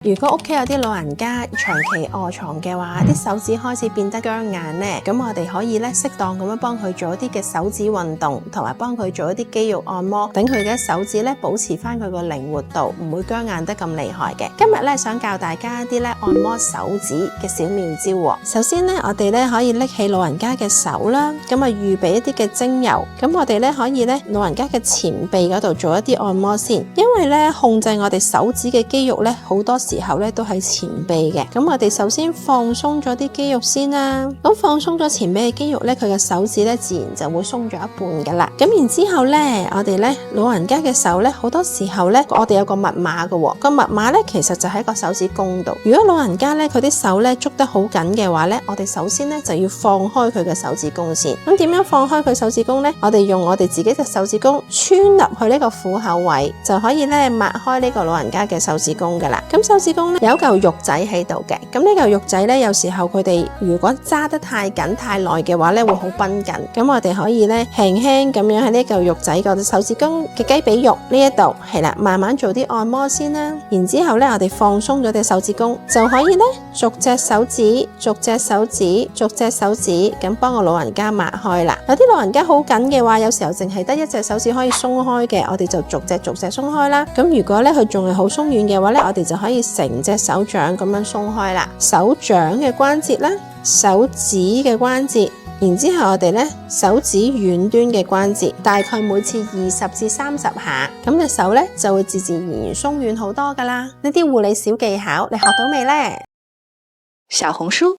如果屋企有啲老人家長期臥床嘅話，啲手指開始變得僵硬呢，咁我哋可以咧適當咁樣幫佢做一啲嘅手指運動，同埋幫佢做一啲肌肉按摩，等佢嘅手指咧保持翻佢個靈活度，唔會僵硬得咁厲害嘅。今日咧想教大家一啲咧按摩手指嘅小妙招喎。首先咧，我哋咧可以拎起老人家嘅手啦，咁啊預備一啲嘅精油，咁我哋咧可以咧老人家嘅前臂嗰度做一啲按摩先，因為咧控制我哋手指嘅肌肉咧好多時候咧都喺前臂嘅，咁我哋首先放鬆咗啲肌肉先啦。咁放鬆咗前臂嘅肌肉咧，佢嘅手指咧自然就會鬆咗一半噶啦。咁然之後咧，我哋咧老人家嘅手咧，好多時候咧，我哋有個密碼嘅喎。個密碼咧其實就喺個手指公度。如果老人家咧佢啲手咧捉得好緊嘅話咧，我哋首先咧就要放開佢嘅手指公先。咁點樣放開佢手指公咧？我哋用我哋自己隻手指公穿入去呢個虎口位，就可以咧抹開呢個老人家嘅手指公噶啦。咁手指公咧有嚿肉仔喺度嘅，咁呢嚿肉仔咧有時候佢哋如果揸得太緊太耐嘅話咧會好繃緊，咁我哋可以咧輕輕咁樣喺呢嚿肉仔個手指公嘅雞髀肉呢一度係啦，慢慢做啲按摩先啦。然之後咧我哋放鬆咗隻手指公，就可以咧逐隻手指逐隻手指逐隻手指咁幫個老人家抹開啦。有啲老人家好緊嘅話，有時候淨係得一隻手指可以鬆開嘅，我哋就逐隻鬆開啦。咁如果咧佢仲係好鬆軟嘅話咧，我哋就可以成隻手掌咁樣鬆開啦，手掌嘅關節啦，手指嘅關節，然之後我哋咧手指遠端嘅關節，大概每次20至30下，咁隻手咧就會自然鬆軟好多噶啦。呢啲護理小技巧，你學到未呢？小紅書